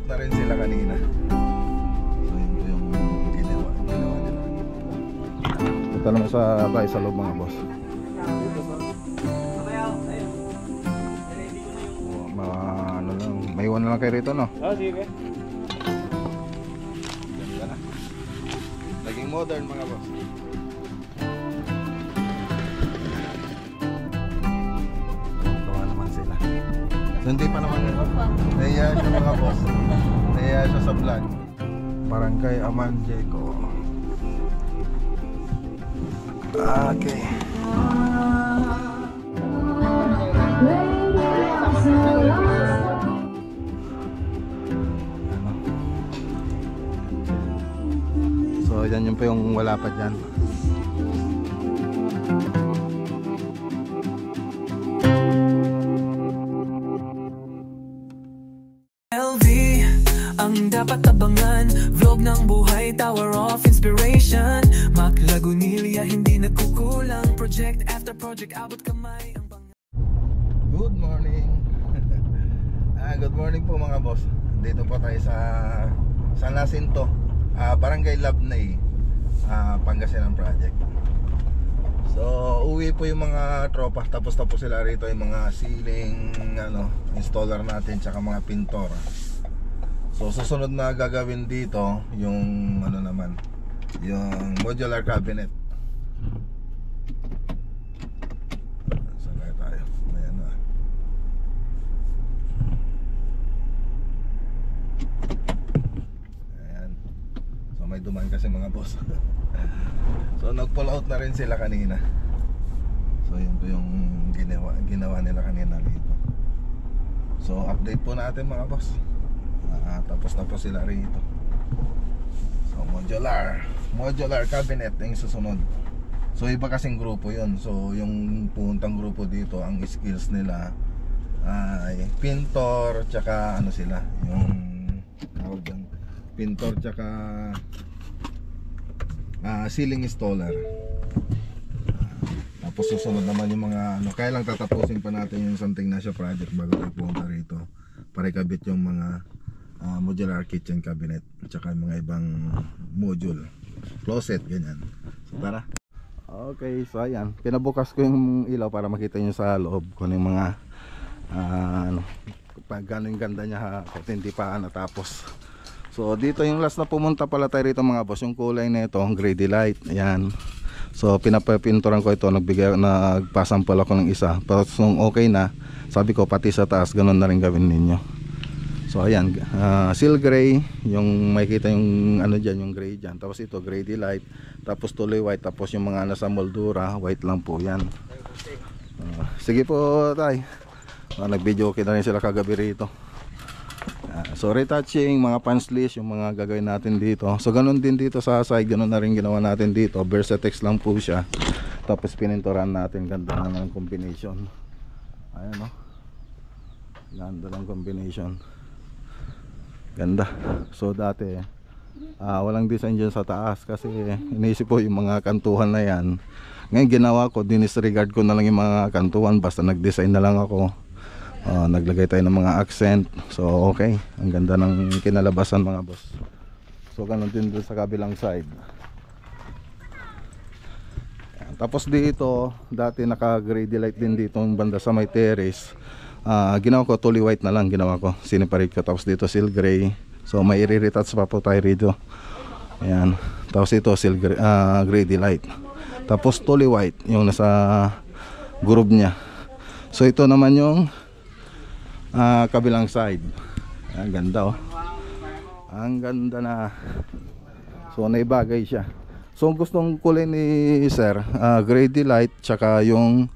nagpull-out na rin sila kanina. So yun po yung ginawa nila. Punta naman tayo sa loob mga boss. Ano lang, may iwan na lang kayo rito, no? Oh, sige. Ganda na. Naging modern mga boss. Tawa naman sila. So, hindi pa naman naiya siya mga boss. Naiya siya sa vlog. Barangay Aman Jeco. Okay. So yan yung pa yung wala pa dyan. LV ang dapat abangan, vlog ng buhay, tower of inspiration, Mac Lagunilla, hindi nagkukulang, project after project, abot kamay ang Good morning. Good morning po mga boss. Dito po tayo sa San Jacinto, Barangay Labnay, Pangasinan Project. So uwi po yung mga tropa. Tapos sila rito yung mga ceiling installer natin, tsaka mga pintor. So susunod na gagawin dito yung naman, yung modular cabinet. Saan kaya tayo? Ayan na. Ayan. So may dumaan kasi mga boss. So nag-pull out na rin sila kanina. So yun po yung ginawa nila kanina rito. So update po natin mga boss. Tapos sila rito. So modular cabinet yung susunod. So iba kasing grupo yun. So yung puntang grupo dito, ang skills nila ay pintor, tsaka sila, yung pintor, tsaka ceiling installer. Tapos susunod naman yung mga kaya lang tatapusin pa natin yung Santa Ignacia project bago tayo punta rito para ikabit yung mga modular kitchen cabinet at saka mga ibang module, closet, ganyan. So tara. Okay, so ayan, pinabukas ko yung ilaw para makita nyo sa loob kung yung mga pag gano'ng ganda niya kahit hindi pa natapos. So dito yung last na pumunta pala tayo rito mga boss, yung kulay na ito, grady light. Ayan. So pinapinturan ko ito, nagpasample ako ng isa. Tapos nung okay na, sabi ko pati sa taas ganun na rin gawin ninyo. So ayan, seal gray, yung makikita yung dyan, yung gray dyan. Tapos ito grady light, tapos tuloy white, tapos yung mga nasa moldura white lang po yan. Sige po tay. Nag-video okay na rin sila kagabi rito. So retouching, mga punch list, yung mga gagawin natin dito. So ganun din dito sa side, ganun na rin ginawa natin dito. Versatex lang po siya. Tapos pininturan natin, ganda na ng combination. Ayan o, ganda ng combination, ganda. So dati walang design dyan sa taas kasi iniisip ko yung mga kantuhan na yan. Ngayon ginawa ko, dinisregard ko na lang yung mga kantuhan, basta nag-design na lang ako. Naglagay tayo ng mga accent. So okay, ang ganda ng kinalabasan mga boss. So ganun din doon sa kabilang side. Tapos dito, dati naka-grady light din dito yung banda sa may terrace. Ginawa ko tuloy white na lang, ginawa ko, siniparate ko. Tapos dito seal gray. So may i-retouch pa po tayo rito. Ayan. Tapos ito seal gray, grady light. Tapos tuloy white yung nasa groove niya. So ito naman yung kabilang side. Ang ganda oh. Ang ganda na. So naibagay siya. So gustong kulay ni sir, grady light, tsaka yung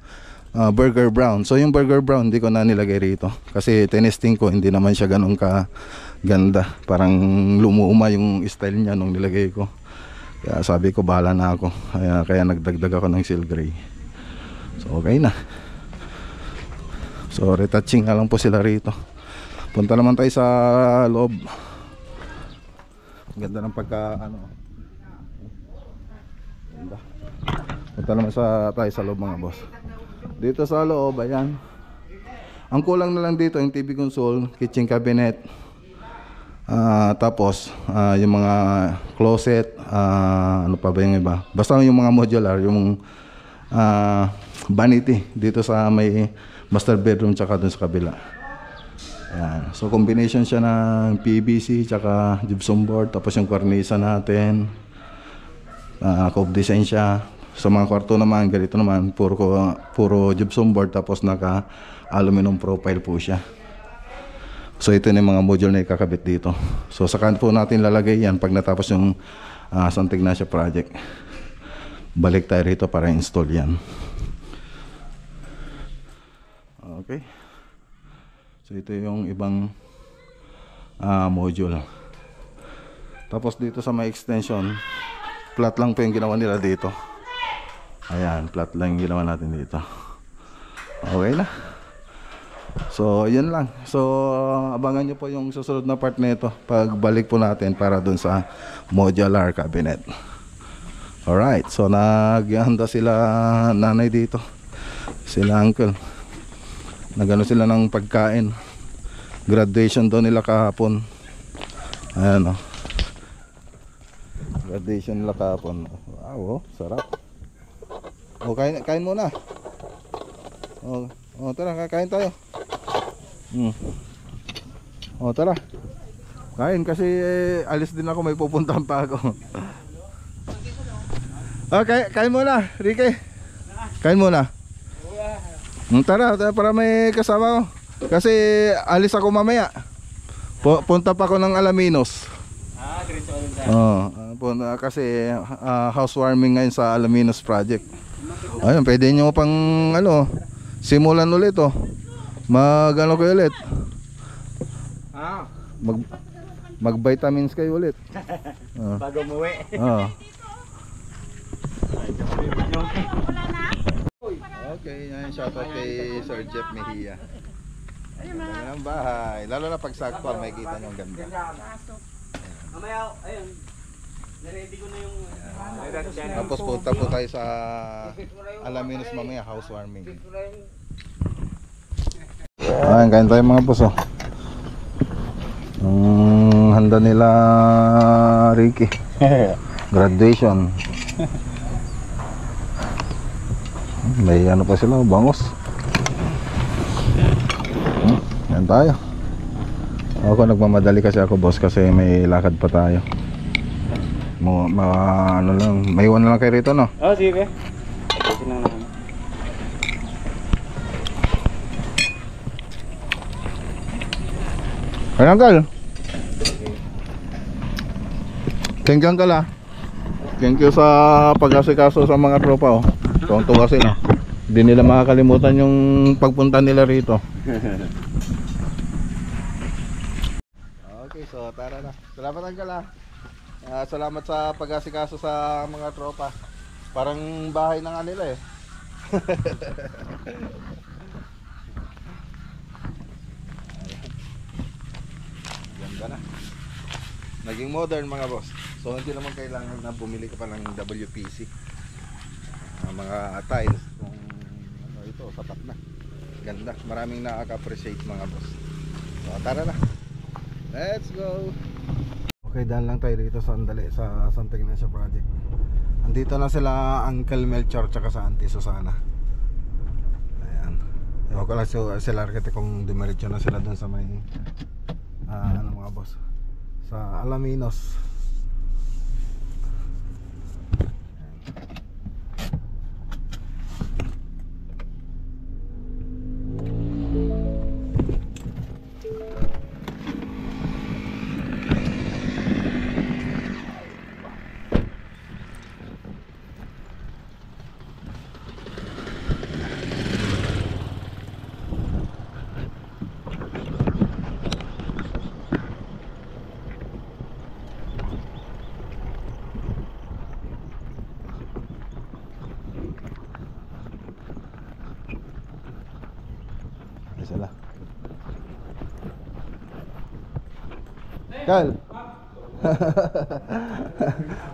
burger brown. So yung burger brown hindi ko na nilagay rito kasi tinesting ko, hindi naman siya ganun ka ganda. Parang lumuuma yung style niya nung nilagay ko. Kaya sabi ko bahala na ako. Kaya nagdagdag ako ng seal gray. So okay na. So retouching nga lang po sila rito. Punta naman tayo sa loob. Ganda ng pagka ganda. Punta naman tayo sa loob mga boss. Dito sa loob, ayan. Ang kulang na lang dito yung TV console, kitchen cabinet, Tapos yung mga closet, ano pa ba yung iba? Basta yung mga modular, yung vanity dito sa may master bedroom tsaka dun sa kabila. Ayan. So combination siya ng PVC tsaka gypsum board, tapos yung cornisa natin, cove design siya. Sa mga kwarto naman, ganito naman, puro gypsum board, tapos naka aluminum profile po siya. So ito na yung mga module na ikakabit dito. So saka po natin lalagay yan pag natapos yung Santa Ignacia project. Balik tayo rito para install yan. Okay. So ito yung ibang module. Tapos dito sa may extension, flat lang po yung ginawa nila dito. Ayan, flat lang yung ginawa natin dito. Okay na. So, yun lang. So, abangan nyo po yung susunod na part nito pagbalik po natin para dun sa modular cabinet. Alright, so naghahanda sila nanay dito, sila uncle. Nagano sila ng pagkain. Graduation daw nila kahapon. Ayan o. Graduation nila kahapon. Wow, sarap. O, kain muna. O, tara, kakain tayo. O, tara. Kain kasi alis din ako, may pupuntahan pa ako. Kain muna, Ricky. Kain muna. Tara, para may kasama ko. Kasi alis ako mamaya. Punta pa ako ng Alaminos. Kasi housewarming ngayon sa Alaminos project. Ayun, pwede nyo pang simulan ulit mag-ano kayo ulit. Mag-vitamins kayo ulit. Bago umuwi. Okay, shoutout kay Sir Jeff Mejia. Ang bahay, lalo na pag sakto may kita nyo ang ganda. Mamaya, ayun. Naready ko na yung Tapos punta po tayo sa Alaminos mamaya, housewarming. Ayan, kain tayo mga boss. Handa nila Ricky. Graduation. May ano pa sila, bangos. Yan tayo. Ako nagmamadali kasi ako boss kasi may lakad pa tayo. Ano lang, may iwan na lang kayo rito, no? Oh, sige. Ayusin lang naman. Ay, uncle. Thank you, uncle, Thank you sa pag-asikaso sa mga tropa, Tuwang-tuwa sila. Hindi nila makakalimutan yung pagpunta nila rito. Okay, so tara na. Salamat, uncle, salamat sa pag-asikaso sa mga tropa. Parang bahay na nga nila, Ganda na. Naging modern mga boss. So hindi naman kailangan na bumili ka pa ng WPC. Mga tiles kung ito sapat na. Ganda. Maraming nakaka-appreciate mga boss. So tara na. Let's go. Okay, dahil lang tayo dito sa Santa Ignacia project. Andito na sila Uncle Melchor tsaka sa Auntie Susana. Ayan. Ewan ko lang sila architect kung dumiretso na sila dun sa may mga boss, sa Alaminos. Sila. Kal.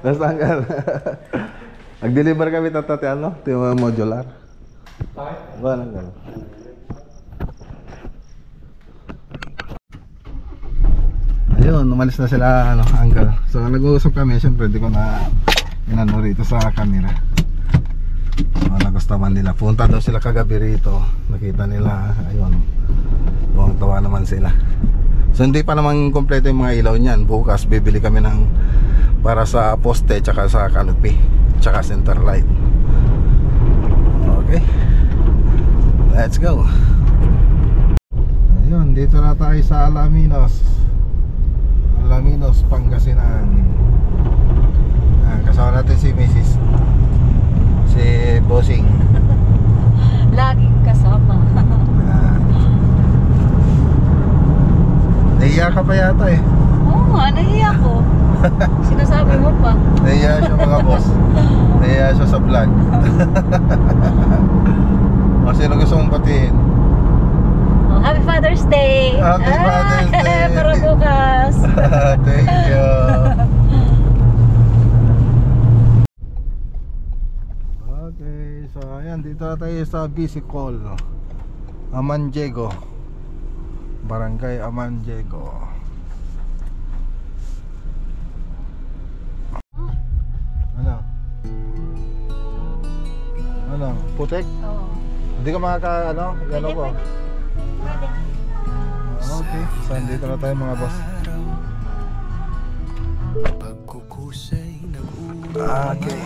Basta Kal. Nag-deliver kami tatati yung modular. Ba lang Kal. Ayun, umalis na sila uncle. So nag-uusap kami, syempre di ko na inano rito sa camera. So, nagustuhan nila. Punta daw sila kagabi rito. Nakita nila, ayun. Tuwang-tuwa naman sila. So hindi pa naman kompleto yung mga ilaw niyan. Bukas bibili kami ng para sa poste tsaka sa canopy tsaka center light. Okay. Let's go. Ayun, dito na tayo sa Alaminos, Pangasinan. Kasama natin si Mrs. Si Bossing. Laging kasama. Nahiya ka pa yata eh. Oo nga, nahiya ko. Sinasabi mo pa. Nahiya siya mga boss. Nahiya siya sa vlog. O sino gusto mong batiin? Oh, Happy Father's Day! Happy Father's Day! Pero bukas! Thank you! Okay, so ayan, dito na tayo sa Bicicol, Amanjego, Barangay Amanjego. Ano? Putek? Oo. Hindi ka gano'n ko? Okay, so dito na tayo mga boss. Okay.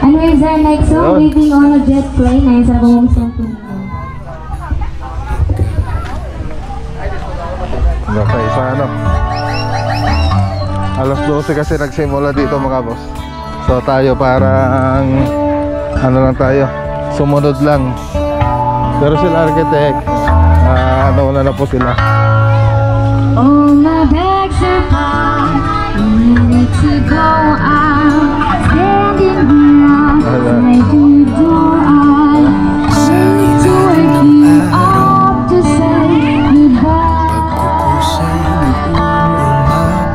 Anyways, our next song, Living on a Jet Plane, ay sa buong song po nila. Okay, sa alas 12 kasi nagsimula dito mga boss. So tayo parang lang tayo, sumunod lang. Pero sila architect, nauna na po sila. All my bags are packed, I'm ready to go out. Standing here outside your door, I'm waking up to say goodbye.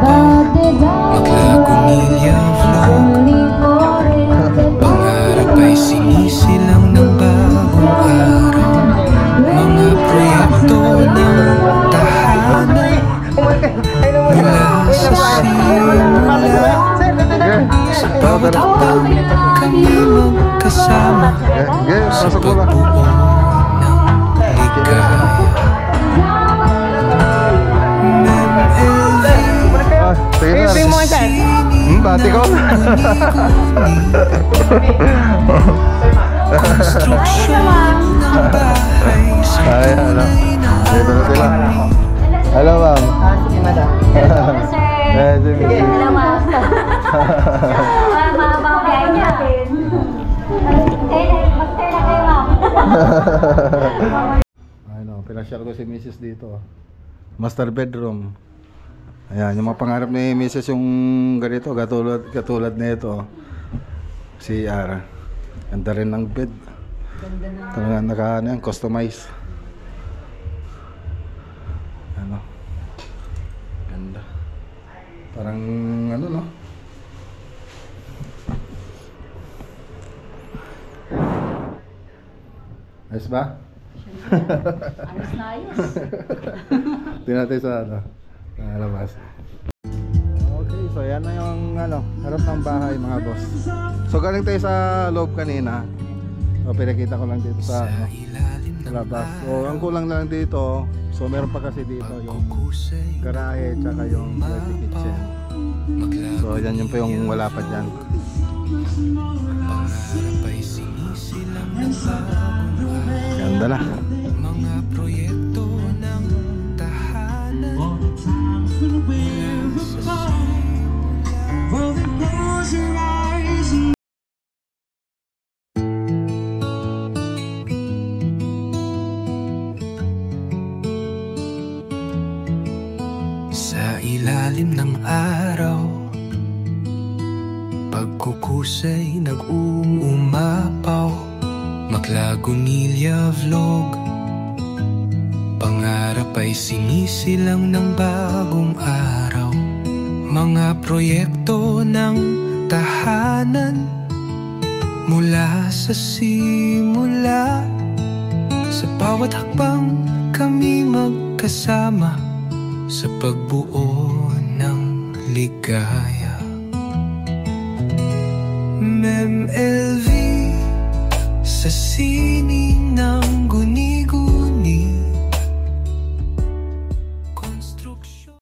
But the dawn is turning forever. Pangarap ay sinisilang ng bagong araw. Mga proyekto ng tahanan mula sa simula. Sa bawat taon kami magkasama sa Pasok mo na. pagbuo ng ligaya. Sige na. Bati ko. Konstruksyon ng bahay sa Ay, dito na sila. Hello, ma'am. Sige, madam. Hello, ma'am. Mamamagay natin. Mag-stay na kayo, ma'am. Pinasyal ko si Mrs. dito. Master bedroom. Ayan, yung mga pangarap ni Mrs. yung ganito, katulad nito. CR. Ganda rin ng bed. Talaga customize. Ganda. Parang no? Ayos ba? Ayos na ayos. Tingnan natin sa labas. Okay, so yan na yung harap ng bahay mga boss. So galing tayo sa loob kanina. So pinakita ko lang dito sa labas. So ang kulang lang dito, so meron pa kasi dito yung garahe tsaka yung dirty kitchen. So yan yung pa yung wala pa dyan. Ganda na. mga proyekto ng tahanan. Sa ilalim ng araw, pagkukusay nag-uumapaw. Maklagunilya vlog, Sabay sinisilang ng bagong araw, mga proyekto ng tahanan. Mula sa simula, sa bawat hakbang kami magkasama, sa pagbuo ng ligaya. MemLV